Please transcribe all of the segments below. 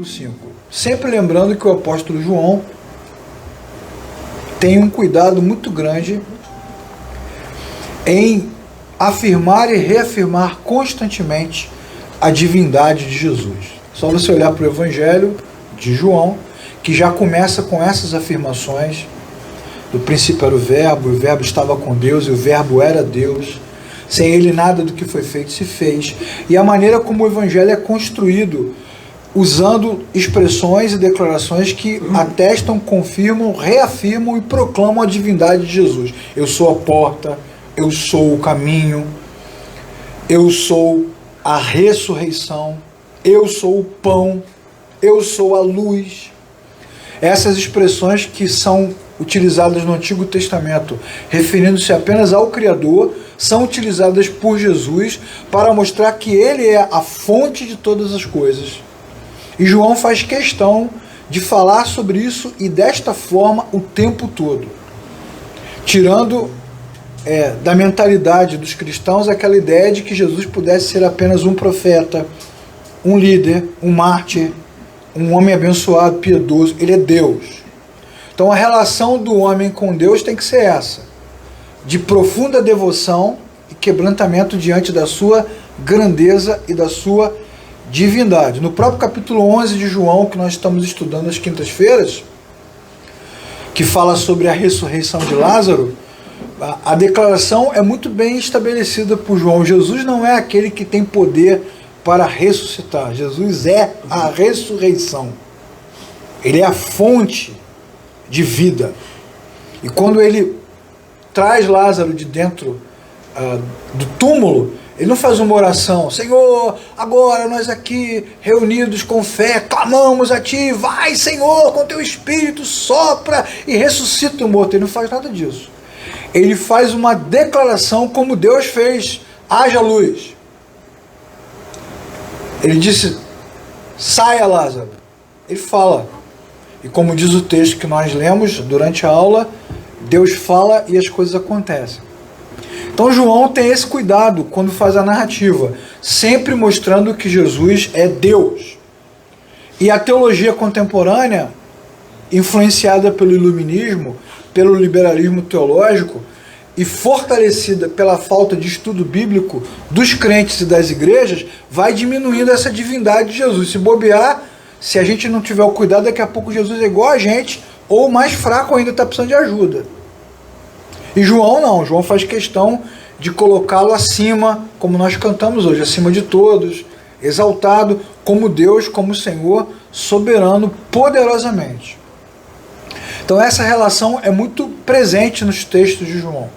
capítulo 5. Sempre lembrando que o apóstolo João tem um cuidado muito grande em afirmar e reafirmar constantemente a divindade de Jesus. Só você olhar para o Evangelho de João, que já começa com essas afirmações. Do princípio era o Verbo estava com Deus e o Verbo era Deus. Sem ele nada do que foi feito se fez. E a maneira como o Evangelho é construído, usando expressões e declarações que atestam, confirmam, reafirmam e proclamam a divindade de Jesus. Eu sou a porta, eu sou o caminho, eu sou a ressurreição, eu sou o pão, eu sou a luz. Essas expressões que são utilizadas no Antigo Testamento, referindo-se apenas ao Criador, são utilizadas por Jesus para mostrar que ele é a fonte de todas as coisas. E João faz questão de falar sobre isso e desta forma o tempo todo, tirando da mentalidade dos cristãos aquela ideia de que Jesus pudesse ser apenas um profeta, um líder, um mártir, um homem abençoado, piedoso. Ele é Deus. Então a relação do homem com Deus tem que ser essa, de profunda devoção e quebrantamento diante da sua grandeza e da sua divindade. No próprio capítulo 11 de João, que nós estamos estudando às quintas-feiras, que fala sobre a ressurreição de Lázaro, a declaração é muito bem estabelecida por João. Jesus não é aquele que tem poder para ressuscitar. Jesus é a ressurreição. Ele é a fonte de vida. E quando ele traz Lázaro de dentro do túmulo, ele não faz uma oração: Senhor, agora nós aqui reunidos com fé, clamamos a Ti, vai Senhor, com Teu Espírito, sopra e ressuscita o morto. Ele não faz nada disso. Ele faz uma declaração como Deus fez: haja luz. Ele disse: saia Lázaro. Ele fala. E como diz o texto que nós lemos durante a aula, Deus fala e as coisas acontecem. Então João tem esse cuidado quando faz a narrativa, sempre mostrando que Jesus é Deus. E a teologia contemporânea, influenciada pelo iluminismo, pelo liberalismo teológico, e fortalecida pela falta de estudo bíblico dos crentes e das igrejas, vai diminuindo essa divindade de Jesus. Se bobear, se a gente não tiver o cuidado, daqui a pouco Jesus é igual a gente, ou mais fraco ainda, está precisando de ajuda. E João não, João faz questão de colocá-lo acima, como nós cantamos hoje, acima de todos, exaltado como Deus, como Senhor, soberano, poderosamente. Então essa relação é muito presente nos textos de João.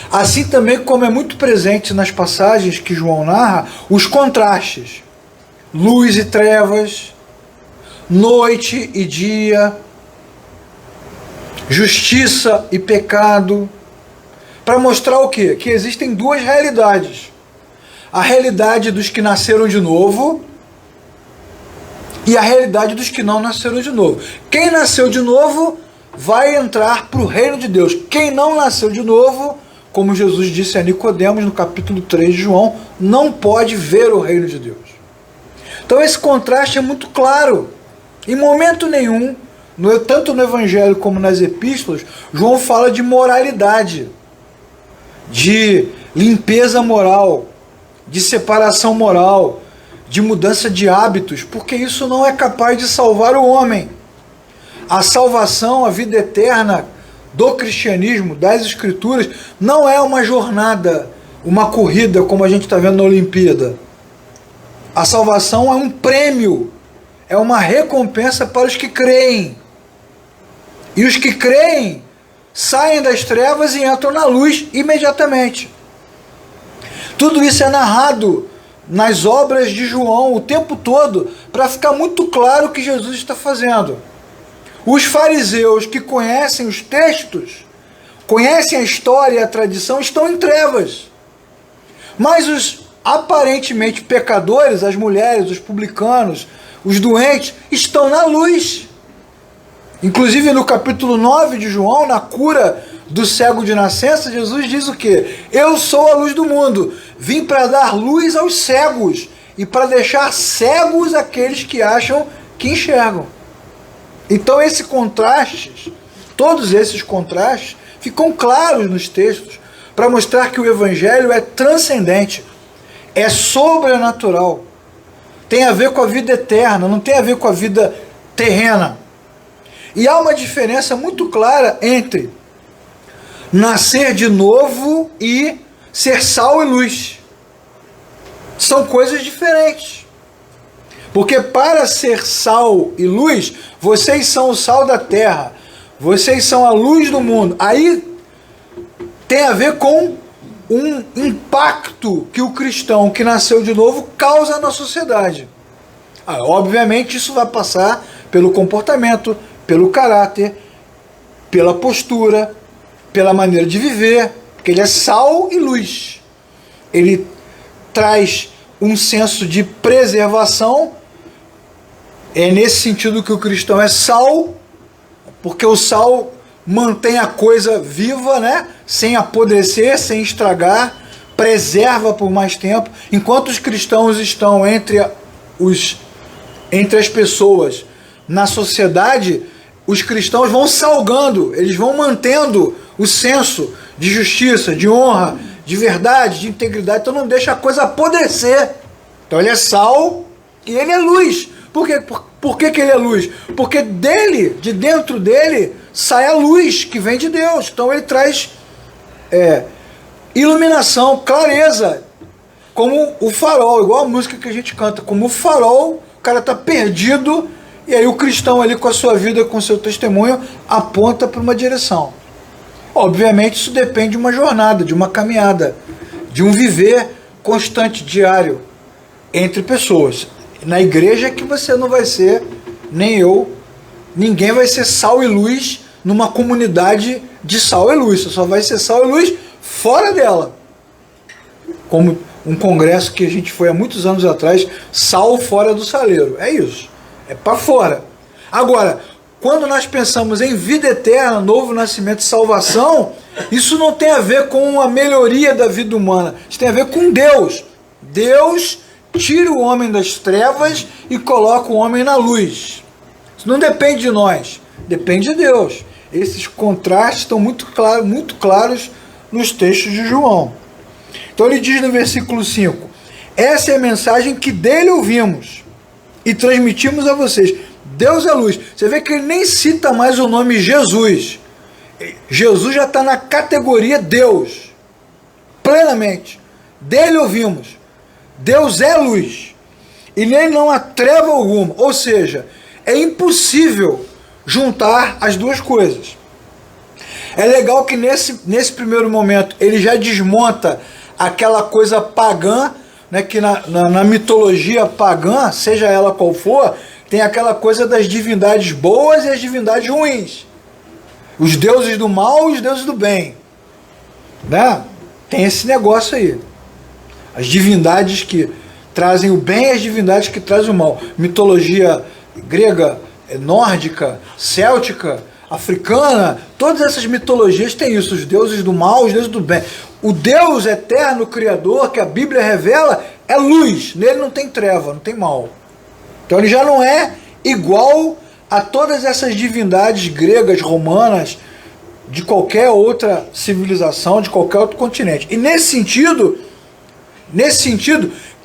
Assim também como é muito presente nas passagens que João narra, os contrastes, luz e trevas, noite e dia, justiça e pecado, para mostrar o quê? Que existem duas realidades. A realidade dos que nasceram de novo e a realidade dos que não nasceram de novo. Quem nasceu de novo vai entrar para o reino de Deus. Quem não nasceu de novo, como Jesus disse a Nicodemos no capítulo 3 de João, não pode ver o reino de Deus. Então esse contraste é muito claro. Em momento nenhum, tanto no Evangelho como nas epístolas, João fala de moralidade, de limpeza moral, de separação moral, de mudança de hábitos, porque isso não é capaz de salvar o homem. A salvação, a vida eterna do cristianismo, das escrituras, não é uma jornada, uma corrida como a gente está vendo na Olimpíada. A salvação é um prêmio, é uma recompensa para os que creem. E os que creem saem das trevas e entram na luz imediatamente. Tudo isso é narrado nas obras de João o tempo todo, para ficar muito claro o que Jesus está fazendo. Os fariseus que conhecem os textos, conhecem a história e a tradição, estão em trevas. Mas os aparentemente pecadores, as mulheres, os publicanos, os doentes, estão na luz. Inclusive no capítulo 9 de João, na cura do cego de nascença, Jesus diz o quê? Eu sou a luz do mundo, vim para dar luz aos cegos e para deixar cegos aqueles que acham que enxergam. Então esse contraste, todos esses contrastes, ficam claros nos textos para mostrar que o Evangelho é transcendente, é sobrenatural, tem a ver com a vida eterna, não tem a ver com a vida terrena. E há uma diferença muito clara entre nascer de novo e ser sal e luz. São coisas diferentes. Porque para ser sal e luz, vocês são o sal da terra, vocês são a luz do mundo. Aí tem a ver com um impacto que o cristão que nasceu de novo causa na sociedade. Obviamente isso vai passar pelo comportamento, pelo caráter, pela postura, pela maneira de viver, porque ele é sal e luz. Ele traz um senso de preservação. É nesse sentido que o cristão é sal, porque o sal mantém a coisa viva, né? Sem apodrecer, sem estragar, preserva por mais tempo. Enquanto os cristãos estão entre as pessoas na sociedade, os cristãos vão salgando, eles vão mantendo o senso de justiça, de honra, de verdade, de integridade. Então não deixa a coisa apodrecer. Então ele é sal e ele é luz. Por que ele é luz? Porque de dentro dele, sai a luz que vem de Deus. Então ele traz iluminação, clareza, como o farol, igual a música que a gente canta, como o farol, o cara está perdido, e aí o cristão ali com a sua vida, com o seu testemunho, aponta para uma direção. Obviamente isso depende de uma jornada, de uma caminhada, de um viver constante, diário, entre pessoas. Na igreja que você não vai ser, nem eu, ninguém vai ser sal e luz numa comunidade de sal e luz. Você só vai ser sal e luz fora dela. Como um congresso que a gente foi há muitos anos atrás, sal fora do saleiro. É isso. É para fora. Agora, quando nós pensamos em vida eterna, novo nascimento, salvação, isso não tem a ver com a melhoria da vida humana. Isso tem a ver com Deus. Deus tira o homem das trevas e coloca o homem na luz. Isso não depende de nós, depende de Deus. Esses contrastes estão muito claros nos textos de João. Então ele diz no versículo 5, essa é a mensagem que dele ouvimos e transmitimos a vocês. Deus é luz. Você vê que ele nem cita mais o nome Jesus. Jesus já está na categoria Deus, plenamente. Dele ouvimos. Deus é luz, e nele não há treva alguma, ou seja, é impossível juntar as duas coisas. É legal que nesse primeiro momento ele já desmonta aquela coisa pagã, né, que na mitologia pagã, seja ela qual for, tem aquela coisa das divindades boas e as divindades ruins. Os deuses do mal e os deuses do bem. Né? Tem esse negócio aí. As divindades que trazem o bem e as divindades que trazem o mal. Mitologia grega, nórdica, céltica, africana, todas essas mitologias têm isso, os deuses do mal, os deuses do bem. O Deus eterno, criador, que a Bíblia revela, é luz, nele não tem treva, não tem mal. Então ele já não é igual a todas essas divindades gregas, romanas, de qualquer outra civilização, de qualquer outro continente. E nesse sentido,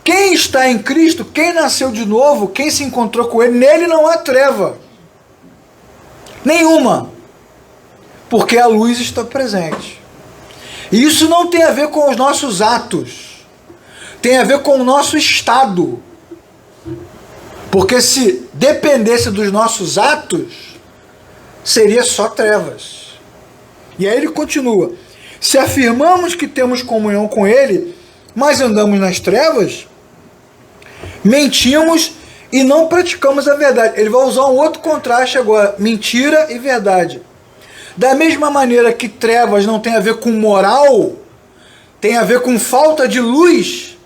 quem está em Cristo, quem nasceu de novo, quem se encontrou com ele, nele não há treva nenhuma, porque a luz está presente. E isso não tem a ver com os nossos atos, tem a ver com o nosso estado, porque se dependesse dos nossos atos, seria só trevas. E aí ele continua, se afirmamos que temos comunhão com ele, mas andamos nas trevas, mentimos e não praticamos a verdade. Ele vai usar um outro contraste agora, mentira e verdade. Da mesma maneira que trevas não tem a ver com moral, tem a ver com falta de luz,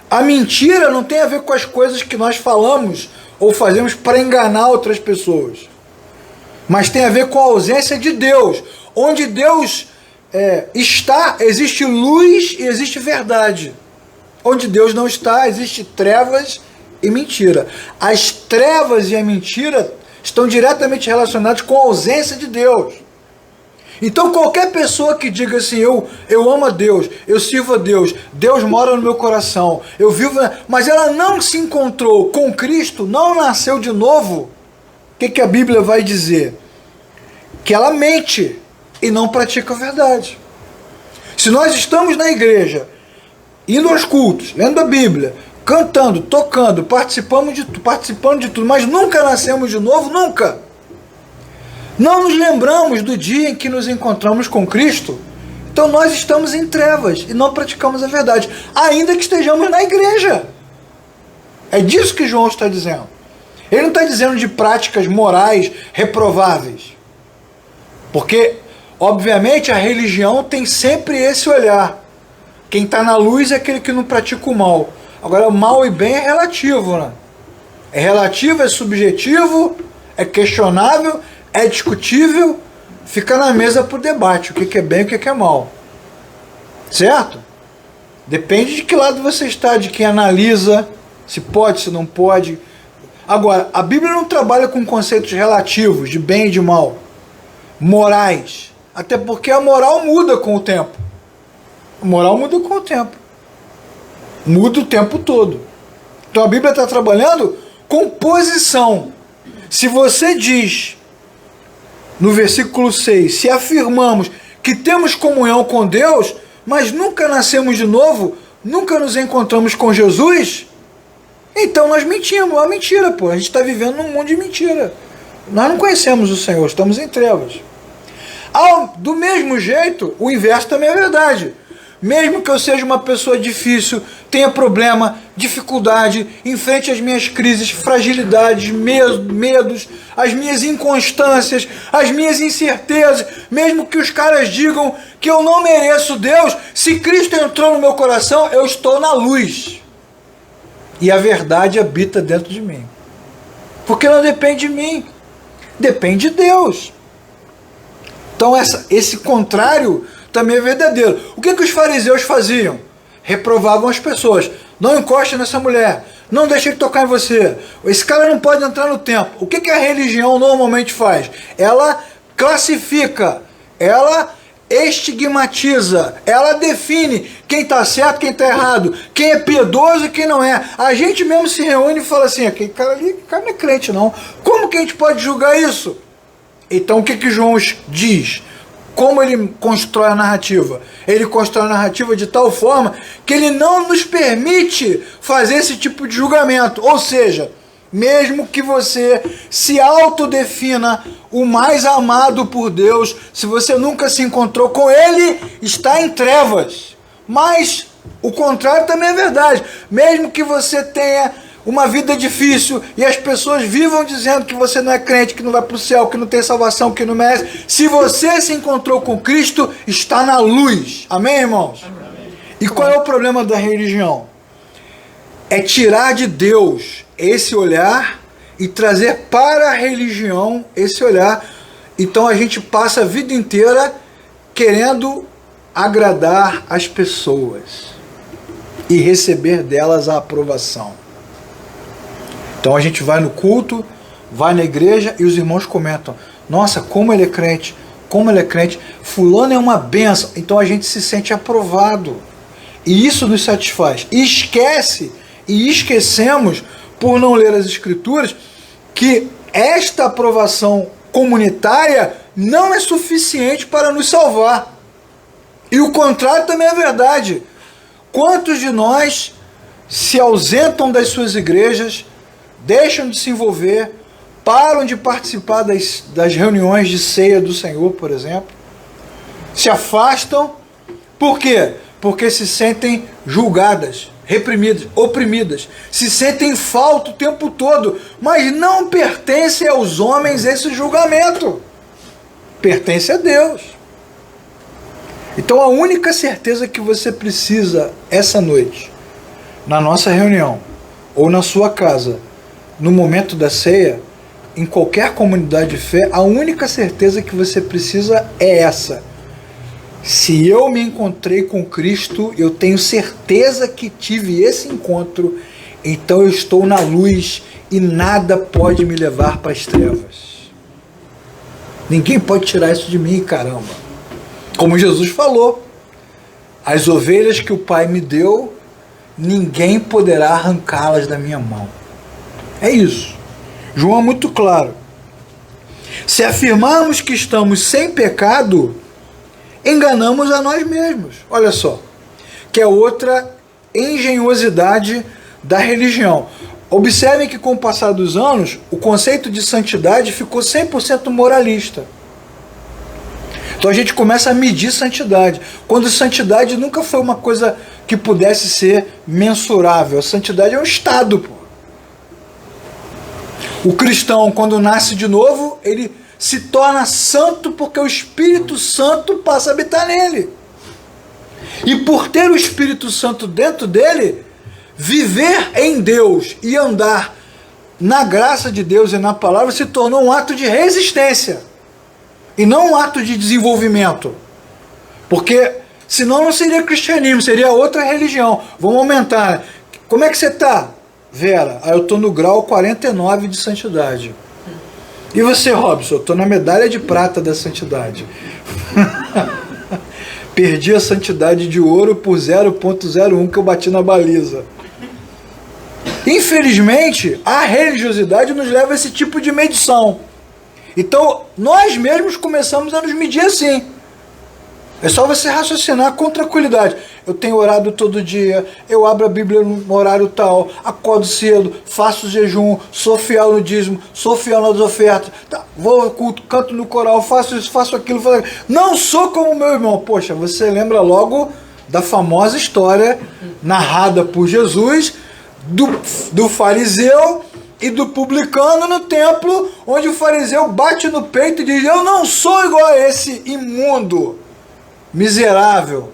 a mentira não tem a ver com as coisas que nós falamos ou fazemos para enganar outras pessoas, mas tem a ver com a ausência de Deus. Onde Deus está, existe luz e existe verdade. Onde Deus não está, existe trevas e mentira. As trevas e a mentira estão diretamente relacionados com a ausência de Deus. Então qualquer pessoa que diga assim, eu amo a Deus, eu sirvo a Deus, Deus mora no meu coração, eu vivo, mas ela não se encontrou com Cristo, não nasceu de novo, o que a Bíblia vai dizer? Que ela mente e não pratica a verdade. Se nós estamos na igreja, indo aos cultos, lendo a Bíblia, cantando, tocando, participando de tudo, mas nunca nascemos de novo, nunca. Não nos lembramos do dia em que nos encontramos com Cristo, então nós estamos em trevas e não praticamos a verdade, ainda que estejamos na igreja. É disso que João está dizendo. Ele não está dizendo de práticas morais reprováveis, porque, obviamente, a religião tem sempre esse olhar. Quem está na luz é aquele que não pratica o mal. Agora, mal e bem é relativo, né? É relativo, é subjetivo, é questionável, é discutível, fica na mesa para o debate, o que é bem e o que é mal. Certo? Depende de que lado você está, de quem analisa, se pode, se não pode. Agora, a Bíblia não trabalha com conceitos relativos, de bem e de mal, morais, até porque a moral muda com o tempo. A moral muda com o tempo. Muda o tempo todo. Então a Bíblia está trabalhando com posição. Se você diz, no versículo 6, se afirmamos que temos comunhão com Deus, mas nunca nascemos de novo, nunca nos encontramos com Jesus, então nós mentimos. É uma mentira, pô. A gente está vivendo num mundo de mentira. Nós não conhecemos o Senhor, estamos em trevas. Do mesmo jeito, o inverso também é verdade. Mesmo que eu seja uma pessoa difícil, tenha problema, dificuldade, enfrente as minhas crises, fragilidades, medos, as minhas inconstâncias, as minhas incertezas, mesmo que os caras digam que eu não mereço Deus, se Cristo entrou no meu coração, eu estou na luz. E a verdade habita dentro de mim. Porque não depende de mim, depende de Deus. Então esse contrário também é verdadeiro. O que os fariseus faziam? Reprovavam as pessoas. Não encoste nessa mulher. Não deixe ele tocar em você. Esse cara não pode entrar no templo. O que a religião normalmente faz? Ela classifica, ela estigmatiza, ela define quem está certo, quem está errado, quem é piedoso e quem não é. A gente mesmo se reúne e fala assim, aquele cara ali, cara não é crente não. Como que a gente pode julgar isso? Então o que João diz? Como ele constrói a narrativa? Ele constrói a narrativa de tal forma que ele não nos permite fazer esse tipo de julgamento. Ou seja, mesmo que você se autodefina o mais amado por Deus, se você nunca se encontrou com Ele, está em trevas. Mas o contrário também é verdade. Mesmo que você tenha uma vida difícil e as pessoas vivam dizendo que você não é crente, que não vai para o céu, que não tem salvação, que não merece, se você se encontrou com Cristo, está na luz. Amém, irmãos? Amém. E qual é o problema da religião? É tirar de Deus esse olhar e trazer para a religião esse olhar. Então a gente passa a vida inteira querendo agradar as pessoas e receber delas a aprovação. Então a gente vai no culto, vai na igreja e os irmãos comentam, nossa, como ele é crente, fulano é uma bênção. Então a gente se sente aprovado e isso nos satisfaz. E esquecemos, por não ler as escrituras, que esta aprovação comunitária não é suficiente para nos salvar. E o contrário também é verdade. Quantos de nós se ausentam das suas igrejas, deixam de se envolver, param de participar das reuniões de ceia do Senhor, por exemplo, se afastam, por quê? Porque se sentem julgadas, reprimidas, oprimidas, se sentem falta o tempo todo, mas não pertence aos homens esse julgamento, pertence a Deus. Então a única certeza que você precisa essa noite, na nossa reunião, ou na sua casa, no momento da ceia, em qualquer comunidade de fé, a única certeza que você precisa é essa. Se eu me encontrei com Cristo, eu tenho certeza que tive esse encontro, então eu estou na luz e nada pode me levar para as trevas. Ninguém pode tirar isso de mim, caramba. Como Jesus falou, as ovelhas que o Pai me deu, ninguém poderá arrancá-las da minha mão. É isso. João é muito claro. Se afirmarmos que estamos sem pecado, enganamos a nós mesmos. Olha só, que é outra engenhosidade da religião. Observem que com o passar dos anos, o conceito de santidade ficou 100% moralista. Então a gente começa a medir santidade, quando santidade nunca foi uma coisa que pudesse ser mensurável. A santidade é um estado, pô. O cristão, quando nasce de novo, ele se torna santo porque o Espírito Santo passa a habitar nele. E por ter o Espírito Santo dentro dele, viver em Deus e andar na graça de Deus e na palavra se tornou um ato de resistência e não um ato de desenvolvimento. Porque senão não seria cristianismo, seria outra religião. Vamos aumentar. Como é que você está, Vera? Eu estou no grau 49 de santidade. E você, Robson? Eu estou na medalha de prata da santidade. Perdi a santidade de ouro por 0,01 que eu bati na baliza. Infelizmente, a religiosidade nos leva a esse tipo de medição. Então, nós mesmos começamos a nos medir assim. É só você raciocinar com tranquilidade. Eu tenho orado todo dia, eu abro a Bíblia no horário tal, acordo cedo, faço jejum, sou fiel no dízimo, sou fiel nas ofertas, tá, vou ao culto, canto no coral, faço isso, faço aquilo, faço aquilo. Não sou como meu irmão. Poxa, você lembra logo da famosa história narrada por Jesus do fariseu e do publicano no templo, onde o fariseu bate no peito e diz: eu não sou igual a esse imundo, miserável.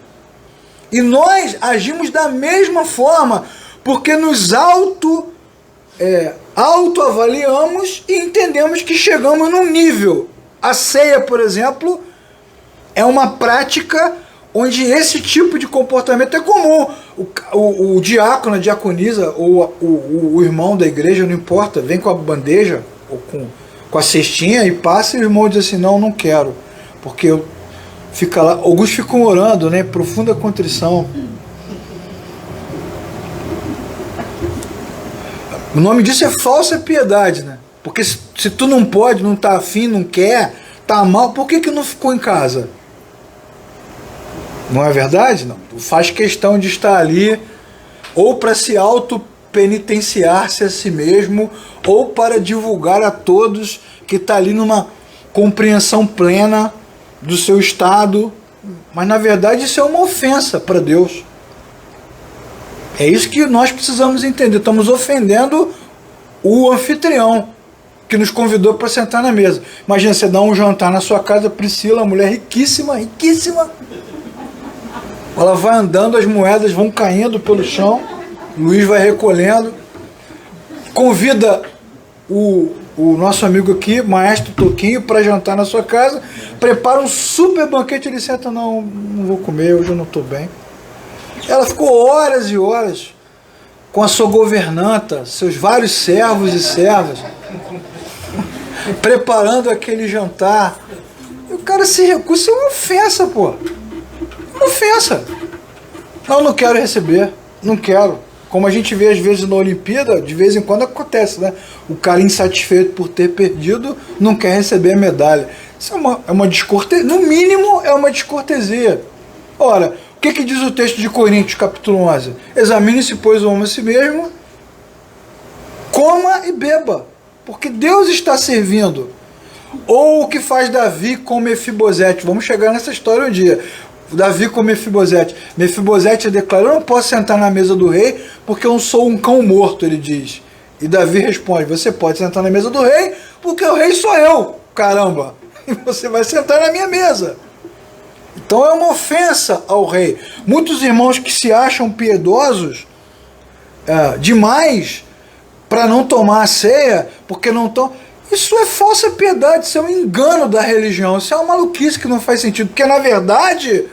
E nós agimos da mesma forma, porque nos autoavaliamos e entendemos que chegamos num nível. A ceia, por exemplo, é uma prática onde esse tipo de comportamento é comum. O diácono, a diaconisa, ou o irmão da igreja, não importa, vem com a bandeja, ou com a cestinha e passa, e o irmão diz assim: não quero, porque eu... Fica lá, alguns ficam orando, né? Profunda contrição. O nome disso é falsa piedade, né? Porque se tu não pode, não tá afim, não quer, tá mal, por que não ficou em casa? Não é verdade? Não. Tu faz questão de estar ali, ou para se auto-penitenciar-se a si mesmo, ou para divulgar a todos que está ali numa compreensão plena do seu estado, mas na verdade isso é uma ofensa para Deus. É isso que nós precisamos entender. Estamos ofendendo o anfitrião que nos convidou para sentar na mesa. Imagina, você dá um jantar na sua casa, Priscila, mulher riquíssima, riquíssima. Ela vai andando, as moedas vão caindo pelo chão, Luiz vai recolhendo, convida o nosso amigo aqui, Maestro Toquinho, para jantar na sua casa, prepara um super banquete, ele senta: não vou comer, hoje eu não estou bem. Ela ficou horas e horas com a sua governanta, seus vários servos e servas, preparando aquele jantar. E o cara se recusa. Isso é uma ofensa, pô. Uma ofensa. Não quero receber, não quero. Como a gente vê às vezes na Olimpíada, de vez em quando acontece, né? O cara insatisfeito por ter perdido não quer receber a medalha. Isso é uma descortesia, no mínimo é uma descortesia. Ora, o que diz o texto de Coríntios, capítulo 11? Examine-se, pois, o homem a si mesmo, coma e beba, porque Deus está servindo. Ou o que faz Davi com Mefibosete. Vamos chegar nessa história um dia. Davi com Mefibosete. Mefibosete declarou: eu não posso sentar na mesa do rei porque eu sou um cão morto, ele diz. E Davi responde: você pode sentar na mesa do rei porque o rei sou eu, caramba. E você vai sentar na minha mesa. Então é uma ofensa ao rei. Muitos irmãos que se acham piedosos demais para não tomar a ceia, porque não estão... Isso é falsa piedade, isso é um engano da religião, isso é uma maluquice que não faz sentido, porque na verdade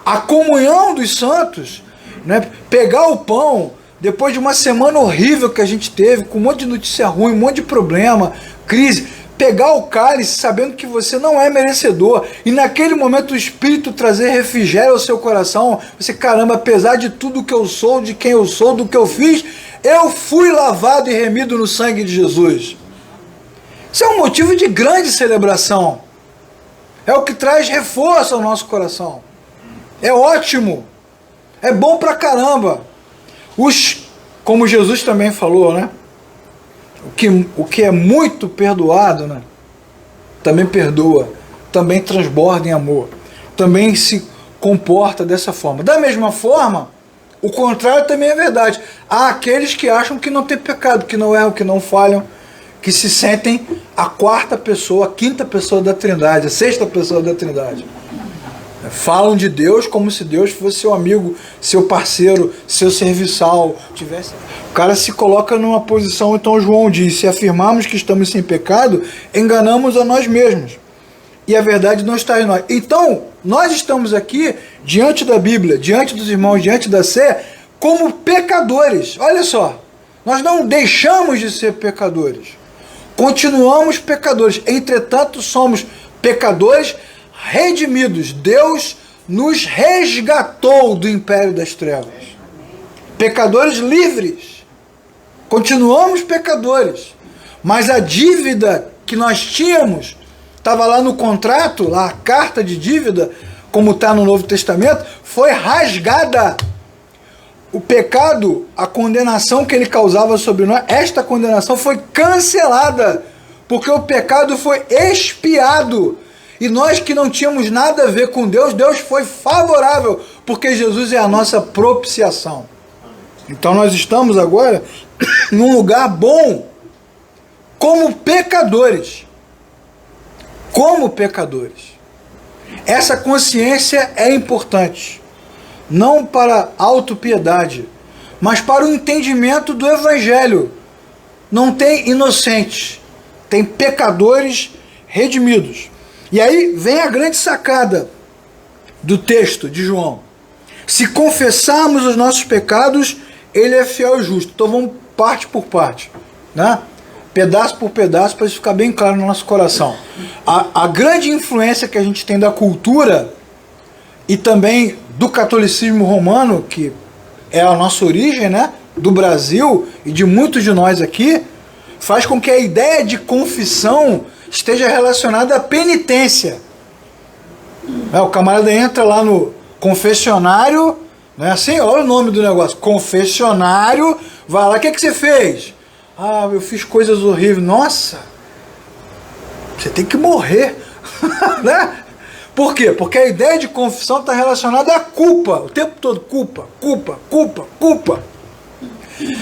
a comunhão dos santos, né, pegar o pão, depois de uma semana horrível que a gente teve, com um monte de notícia ruim, um monte de problema, crise, pegar o cálice sabendo que você não é merecedor, e naquele momento o Espírito trazer refrigério ao seu coração, você, caramba, apesar de tudo que eu sou, de quem eu sou, do que eu fiz, eu fui lavado e remido no sangue de Jesus. Isso é um motivo de grande celebração. É o que traz reforço ao nosso coração. É ótimo. É bom pra caramba. Como Jesus também falou, né? O que é muito perdoado, né? Também perdoa. Também transborda em amor. Também se comporta dessa forma. Da mesma forma, o contrário também é verdade. Há aqueles que acham que não tem pecado, que não erram, que não falham, que se sentem a quarta pessoa, a quinta pessoa da Trindade, a sexta pessoa da Trindade. Falam de Deus como se Deus fosse seu amigo, seu parceiro, seu serviçal. O cara se coloca numa posição, então João diz, se afirmarmos que estamos sem pecado, enganamos a nós mesmos. E a verdade não está em nós. Então, nós estamos aqui, diante da Bíblia, diante dos irmãos, diante da sé, como pecadores. Olha só, nós não deixamos de ser pecadores. Continuamos pecadores, entretanto somos pecadores redimidos. Deus nos resgatou do império das trevas. Pecadores livres. Continuamos pecadores. Mas a dívida que nós tínhamos, estava lá no contrato, lá a carta de dívida, como está no Novo Testamento, foi rasgada. O pecado, a condenação que ele causava sobre nós, esta condenação foi cancelada, porque o pecado foi expiado. E nós que não tínhamos nada a ver com Deus, Deus foi favorável, porque Jesus é a nossa propiciação. Então nós estamos agora num lugar bom, como pecadores. Como pecadores. Essa consciência é importante. Não para autopiedade, mas para o entendimento do Evangelho. Não tem inocentes, tem pecadores redimidos. E aí vem a grande sacada do texto de João. Se confessarmos os nossos pecados, ele é fiel e justo. Então vamos parte por parte, né? Pedaço por pedaço, para isso ficar bem claro no nosso coração. A grande influência que a gente tem da cultura e também do catolicismo romano, que é a nossa origem, né, do Brasil e de muitos de nós aqui, faz com que a ideia de confissão esteja relacionada à penitência. O camarada entra lá no confessionário, né, assim, olha o nome do negócio, confessionário, vai lá, o que você fez? Ah, eu fiz coisas horríveis. Nossa, você tem que morrer. Né? Por quê? Porque a ideia de confissão está relacionada à culpa. O tempo todo, culpa, culpa, culpa, culpa.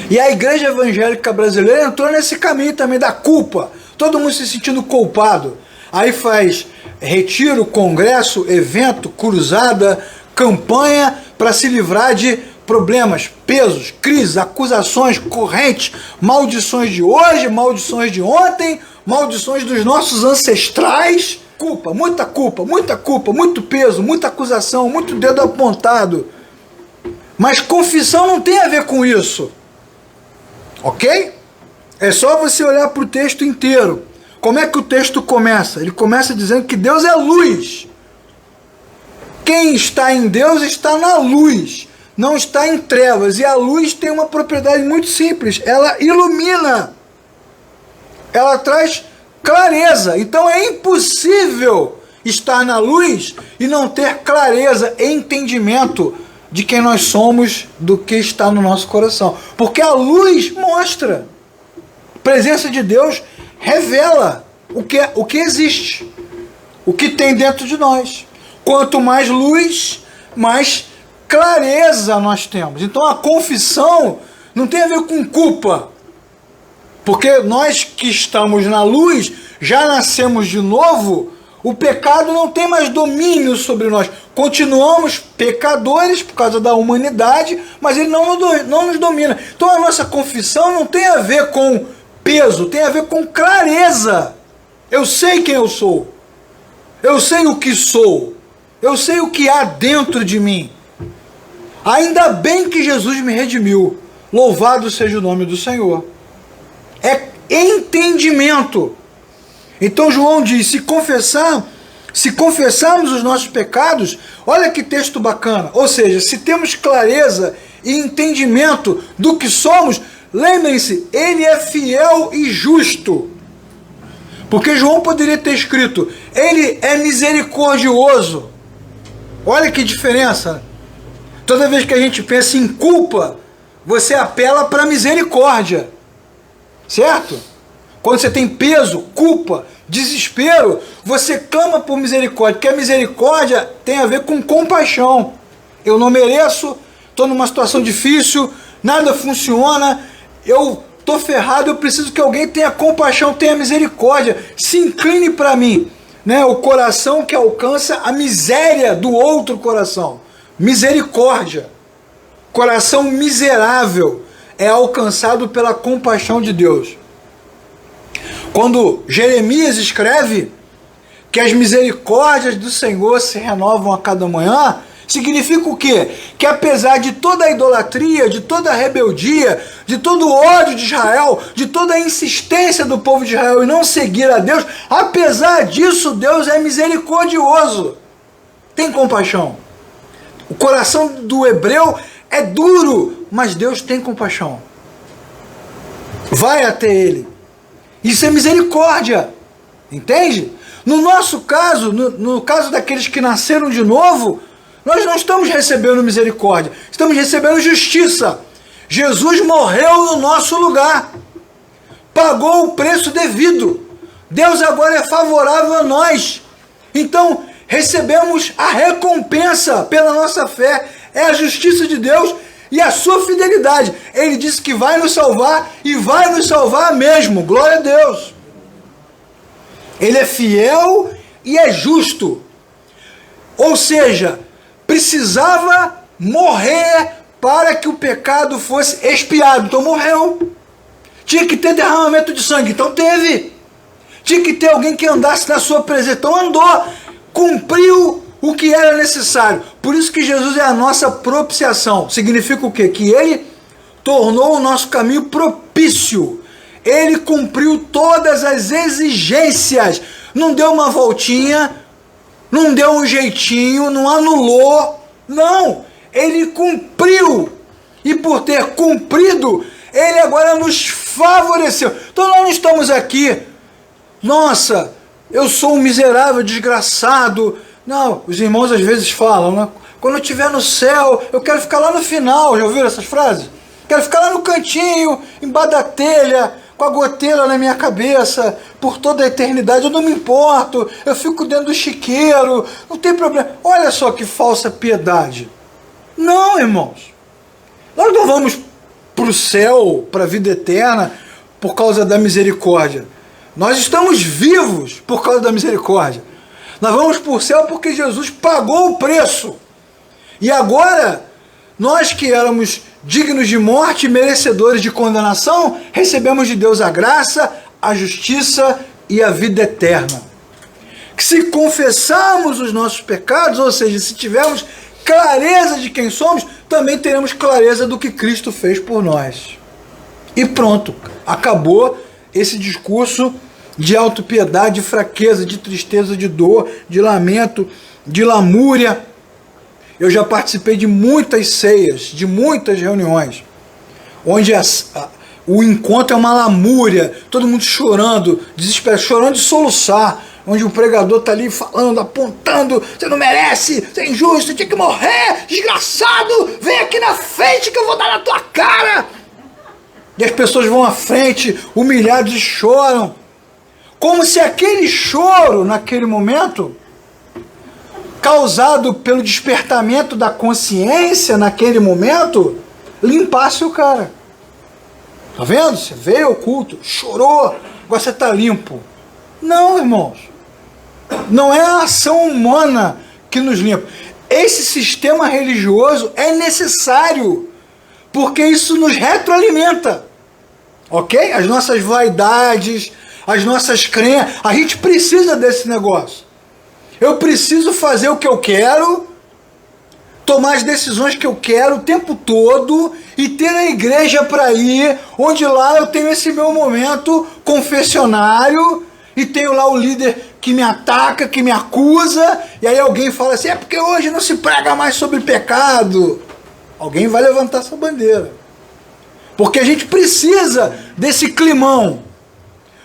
E a igreja evangélica brasileira entrou nesse caminho também da culpa. Todo mundo se sentindo culpado. Aí faz retiro, congresso, evento, cruzada, campanha para se livrar de problemas, pesos, crises, acusações, correntes, maldições de hoje, maldições de ontem, maldições dos nossos ancestrais. Culpa, muita culpa, muito peso, muita acusação, muito dedo apontado. Mas confissão não tem a ver com isso. Ok? É só você olhar para o texto inteiro. Como é que o texto começa? Ele começa dizendo que Deus é luz. Quem está em Deus está na luz, não está em trevas. E a luz tem uma propriedade muito simples. Ela ilumina. Ela traz clareza. Então é impossível estar na luz e não ter clareza e entendimento de quem nós somos, do que está no nosso coração. Porque a luz mostra. A presença de Deus revela o que existe, o que tem dentro de nós. Quanto mais luz, mais clareza nós temos. Então a confissão não tem a ver com culpa. Porque nós que estamos na luz, já nascemos de novo, o pecado não tem mais domínio sobre nós. Continuamos pecadores por causa da humanidade, mas ele não nos domina. Então a nossa confissão não tem a ver com peso, tem a ver com clareza. Eu sei quem eu sou. Eu sei o que sou. Eu sei o que há dentro de mim. Ainda bem que Jesus me redimiu. Louvado seja o nome do Senhor. É entendimento. Então João diz, se confessarmos os nossos pecados, olha que texto bacana, ou seja, se temos clareza e entendimento do que somos, lembrem-se, ele é fiel e justo. Porque João poderia ter escrito, ele é misericordioso. Olha que diferença. Toda vez que a gente pensa em culpa, você apela para misericórdia. Certo? Quando você tem peso, culpa, desespero, você clama por misericórdia, porque a misericórdia tem a ver com compaixão. Eu não mereço, estou numa situação difícil, nada funciona, eu estou ferrado, eu preciso que alguém tenha compaixão, tenha misericórdia, se incline para mim. Né? O coração que alcança a miséria do outro coração. Misericórdia. Coração miserável é alcançado pela compaixão de Deus. Quando Jeremias escreve que as misericórdias do Senhor se renovam a cada manhã, significa o quê? Que apesar de toda a idolatria, de toda a rebeldia, de todo o ódio de Israel, de toda a insistência do povo de Israel em não seguir a Deus, apesar disso, Deus é misericordioso. Tem compaixão. O coração do hebreu é duro, mas Deus tem compaixão. Vai até ele. Isso é misericórdia. Entende? No nosso caso, no caso daqueles que nasceram de novo, nós não estamos recebendo misericórdia, estamos recebendo justiça. Jesus morreu no nosso lugar, pagou o preço devido. Deus agora é favorável a nós. Então, recebemos a recompensa pela nossa fé. É a justiça de Deus e a sua fidelidade. Ele disse que vai nos salvar e vai nos salvar mesmo. Glória a Deus. Ele é fiel e é justo. Ou seja, precisava morrer para que o pecado fosse expiado. Então morreu. Tinha que ter derramamento de sangue. Então teve. Tinha que ter alguém que andasse na sua presença. Então andou. Cumpriu o que era necessário. Por isso que Jesus é a nossa propiciação. Significa o quê? Que ele tornou o nosso caminho propício. Ele cumpriu todas as exigências. Não deu uma voltinha, não deu um jeitinho, não anulou. Não, ele cumpriu. E por ter cumprido, ele agora nos favoreceu. Então nós não estamos aqui, nossa, eu sou um miserável, desgraçado. Não, os irmãos às vezes falam, né? Quando eu estiver no céu, eu quero ficar lá no final. Já ouviram essas frases? Quero ficar lá no cantinho, embaixo da telha, com a goteira na minha cabeça, por toda a eternidade. Eu não me importo, eu fico dentro do chiqueiro, não tem problema. Olha só que falsa piedade. Não, irmãos. Nós não vamos para o céu, para a vida eterna, por causa da misericórdia. Nós estamos vivos por causa da misericórdia. Nós vamos para o céu porque Jesus pagou o preço. E agora, nós que éramos dignos de morte, merecedores de condenação, recebemos de Deus a graça, a justiça e a vida eterna. Que se confessarmos os nossos pecados, ou seja, se tivermos clareza de quem somos, também teremos clareza do que Cristo fez por nós. E pronto, acabou esse discurso de autopiedade, de fraqueza, de tristeza, de dor, de lamento, de lamúria. Eu já participei de muitas ceias, de muitas reuniões, onde o encontro é uma lamúria, todo mundo chorando, desesperado, chorando de soluçar, onde o pregador está ali falando, apontando, você não merece, você é injusto, você tinha que morrer, desgraçado, vem aqui na frente que eu vou dar na tua cara. E as pessoas vão à frente, humilhados, e choram, como se aquele choro, naquele momento, causado pelo despertamento da consciência naquele momento, limpasse o cara. Tá vendo? Você veio ao culto, chorou, agora você está limpo. Não, irmãos. Não é a ação humana que nos limpa. Esse sistema religioso é necessário, porque isso nos retroalimenta. Ok? As nossas vaidades, as nossas crenças, a gente precisa desse negócio. Eu preciso fazer o que eu quero, tomar as decisões que eu quero o tempo todo e ter a igreja para ir, onde lá eu tenho esse meu momento confessionário e tenho lá o líder que me ataca, que me acusa, e aí alguém fala assim, é porque hoje não se prega mais sobre pecado. Alguém vai levantar essa bandeira. Porque a gente precisa desse climão.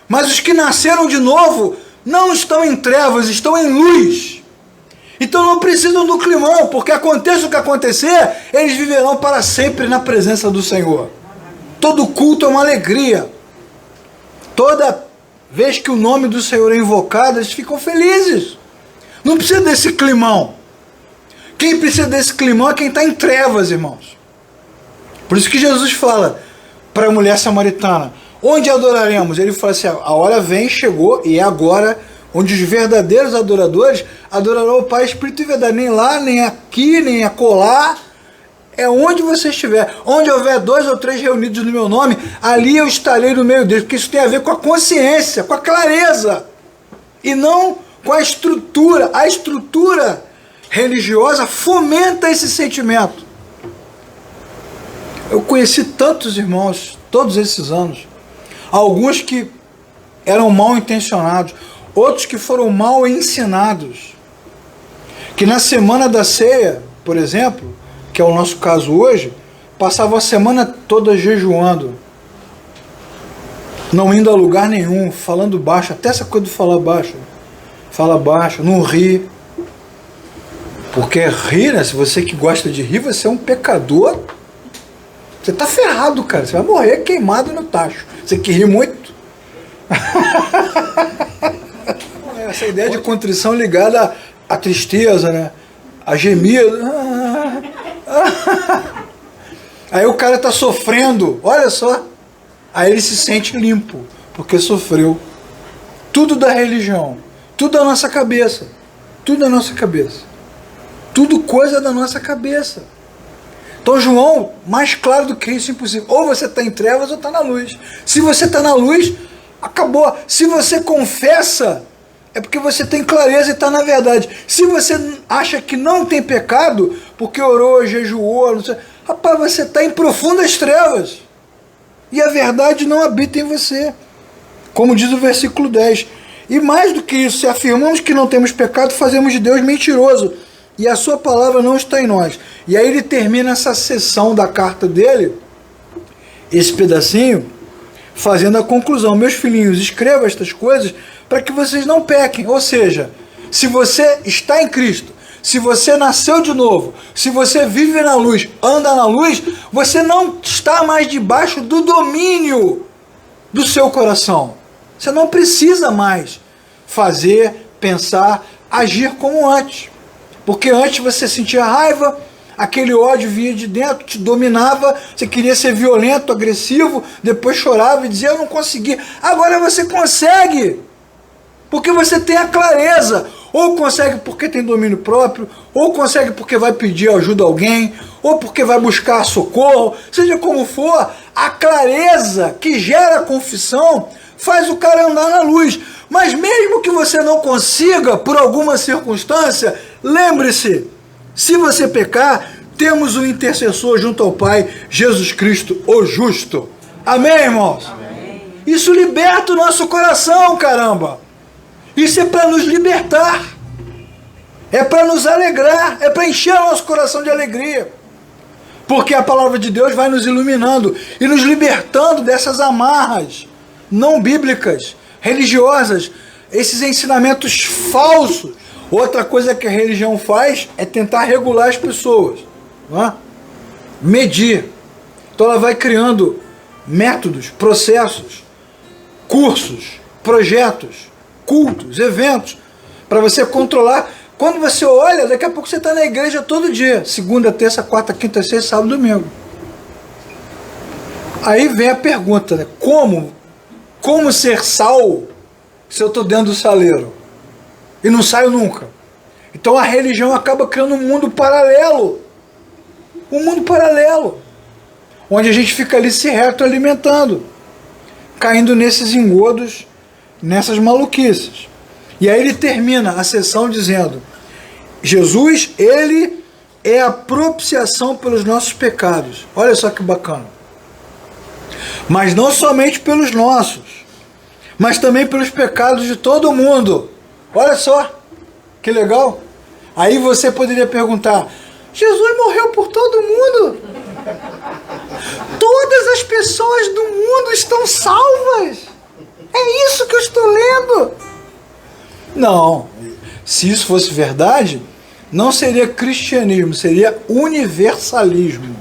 Mas os que nasceram de novo não estão em trevas, estão em luz. Então não precisam do climão, porque aconteça o que acontecer, eles viverão para sempre na presença do Senhor. Todo culto é uma alegria. Toda vez que o nome do Senhor é invocado, eles ficam felizes. Não precisa desse climão. Quem precisa desse climão é quem está em trevas, irmãos. Por isso que Jesus fala para a mulher samaritana, onde adoraremos? Ele fala assim, a hora vem, chegou, e é agora, onde os verdadeiros adoradores adorarão o Pai, Espírito e Verdade. Nem lá, nem aqui, nem acolá. É onde você estiver. Onde houver 2 ou 3 reunidos no meu nome, ali eu estarei no meio deles. Porque isso tem a ver com a consciência, com a clareza. E não com a estrutura. A estrutura religiosa fomenta esse sentimento. Eu conheci tantos irmãos, todos esses anos. Alguns que eram mal intencionados. Outros que foram mal ensinados. Que na semana da ceia, por exemplo, que é o nosso caso hoje, passavam a semana toda jejuando, não indo a lugar nenhum, falando baixo, até essa coisa de falar baixo. Fala baixo, não ri. Porque rir, né? Se você que gosta de rir, você é um pecador. Você tá ferrado, cara. Você vai morrer queimado no tacho. Você que ri muito. Essa ideia de contrição ligada à tristeza, né? A gemido. Aí o cara tá sofrendo, olha só. Aí ele se sente limpo, porque sofreu. Tudo da religião, tudo da nossa cabeça. Tudo da nossa cabeça. Tudo coisa da nossa cabeça. Então João, mais claro do que isso, impossível. Ou você está em trevas ou está na luz. Se você está na luz, acabou. Se você confessa, é porque você tem clareza e está na verdade. Se você acha que não tem pecado, porque orou, jejuou, não sei, rapaz, você está em profundas trevas. E a verdade não habita em você. Como diz o versículo 10. E mais do que isso, se afirmamos que não temos pecado, fazemos de Deus mentiroso. E a sua palavra não está em nós. E aí ele termina essa seção da carta dele, esse pedacinho, fazendo a conclusão. Meus filhinhos, escreva estas coisas para que vocês não pequem. Ou seja, se você está em Cristo, se você nasceu de novo, se você vive na luz, anda na luz, você não está mais debaixo do domínio do seu coração. Você não precisa mais fazer, pensar, agir como antes. Porque antes você sentia raiva, aquele ódio vinha de dentro, te dominava, você queria ser violento, agressivo, depois chorava e dizia, eu não consegui. Agora você consegue, porque você tem a clareza. Ou consegue porque tem domínio próprio, ou consegue porque vai pedir ajuda a alguém, ou porque vai buscar socorro, seja como for, a clareza que gera a confissão faz o cara andar na luz. Mas mesmo que você não consiga, por alguma circunstância, lembre-se, se você pecar, temos um intercessor junto ao Pai, Jesus Cristo, o justo. Amém, irmãos? Amém. Isso liberta o nosso coração, caramba. Isso é para nos libertar. É para nos alegrar. É para encher o nosso coração de alegria. Porque a palavra de Deus vai nos iluminando e nos libertando dessas amarras não bíblicas, religiosas, esses ensinamentos falsos. Outra coisa que a religião faz é tentar regular as pessoas, não é? Medir. Então ela vai criando métodos, processos, cursos, projetos, cultos, eventos, para você controlar. Quando você olha, daqui a pouco você está na igreja todo dia, segunda, terça, quarta, quinta, sexta, sábado, domingo. Aí vem a pergunta, né? Como ser sal se eu estou dentro do saleiro e não saio nunca? Então a religião acaba criando um mundo paralelo. Um mundo paralelo. Onde a gente fica ali se retroalimentando. Caindo nesses engodos, nessas maluquices. E aí ele termina a sessão dizendo, Jesus, ele é a propiciação pelos nossos pecados. Olha só que bacana. Mas não somente pelos nossos, mas também pelos pecados de todo mundo. Olha só, que legal. Aí você poderia perguntar, Jesus morreu por todo mundo? Todas as pessoas do mundo estão salvas? É isso que eu estou lendo? Não, se isso fosse verdade, não seria cristianismo, seria universalismo.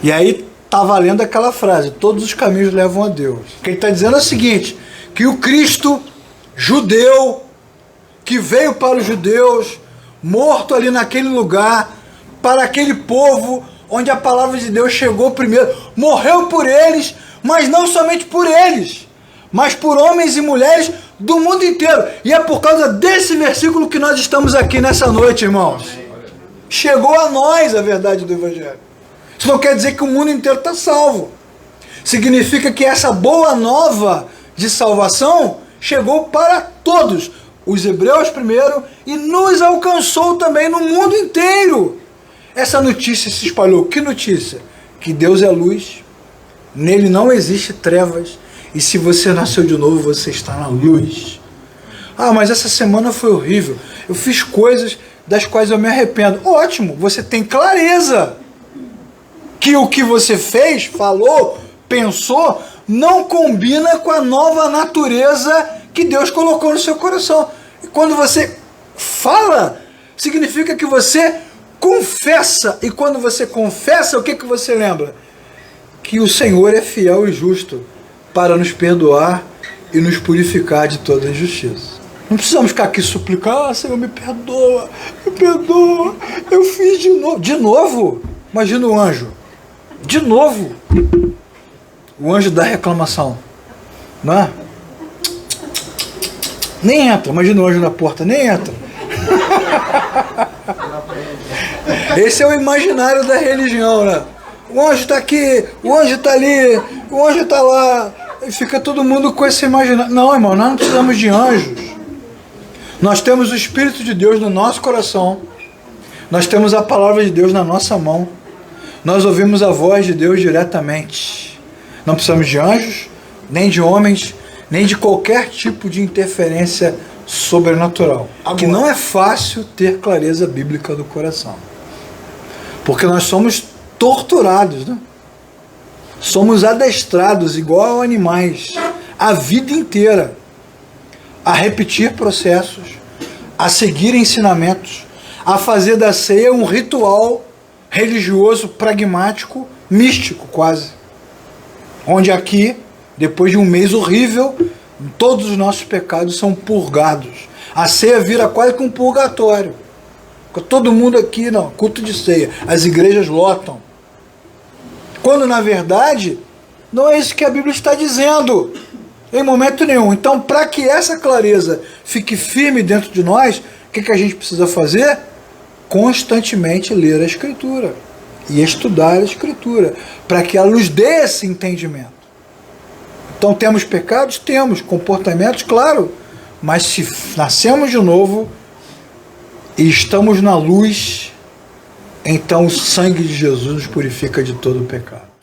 E aí está valendo aquela frase, todos os caminhos levam a Deus. O que ele está dizendo é o seguinte, que o Cristo judeu, que veio para os judeus, morto ali naquele lugar, para aquele povo onde a palavra de Deus chegou primeiro, morreu por eles, mas não somente por eles, mas por homens e mulheres do mundo inteiro. E é por causa desse versículo que nós estamos aqui nessa noite, irmãos. Chegou a nós a verdade do Evangelho. Isso não quer dizer que o mundo inteiro está salvo. Significa que essa boa nova de salvação chegou para todos, os hebreus primeiro, e nos alcançou também no mundo inteiro. Essa notícia se espalhou. Que notícia? Que Deus é luz, nele não existe trevas, e se você nasceu de novo, você está na luz. Ah, mas essa semana foi horrível. Eu fiz coisas das quais eu me arrependo. Ótimo, você tem clareza que o que você fez, falou, pensou, não combina com a nova natureza que Deus colocou no seu coração. E quando você fala, significa que você confessa. E quando você confessa, o que você lembra? Que o Senhor é fiel e justo para nos perdoar e nos purificar de toda injustiça. Não precisamos ficar aqui suplicar, ah, Senhor, me perdoa, eu fiz de novo. De novo? Imagina o anjo. De novo. O anjo da reclamação. Não é? Nem entra. Imagina o anjo na porta, nem entra. Esse é o imaginário da religião, né? O anjo está aqui, o anjo está ali, o anjo está lá. E fica todo mundo com esse imaginário. Não, irmão, nós não precisamos de anjos. Nós temos o Espírito de Deus no nosso coração. Nós temos a palavra de Deus na nossa mão. Nós ouvimos a voz de Deus diretamente. Não precisamos de anjos, nem de homens, nem de qualquer tipo de interferência sobrenatural. Agora, que não é fácil ter clareza bíblica do coração. Porque nós somos torturados, né? Somos adestrados igual a animais a vida inteira a repetir processos, a seguir ensinamentos, a fazer da ceia um ritual religioso, pragmático, místico quase. Onde aqui, depois de um mês horrível, todos os nossos pecados são purgados. A ceia vira quase que um purgatório. Todo mundo aqui, não, culto de ceia. As igrejas lotam. Quando, na verdade, não é isso que a Bíblia está dizendo. Em momento nenhum. Então, para que essa clareza fique firme dentro de nós, o que a gente precisa fazer? Constantemente ler a Escritura. E estudar a Escritura. Para que ela nos dê esse entendimento. Então, temos pecados? Temos. Comportamentos? Claro. Mas se nascemos de novo e estamos na luz, então o sangue de Jesus nos purifica de todo o pecado.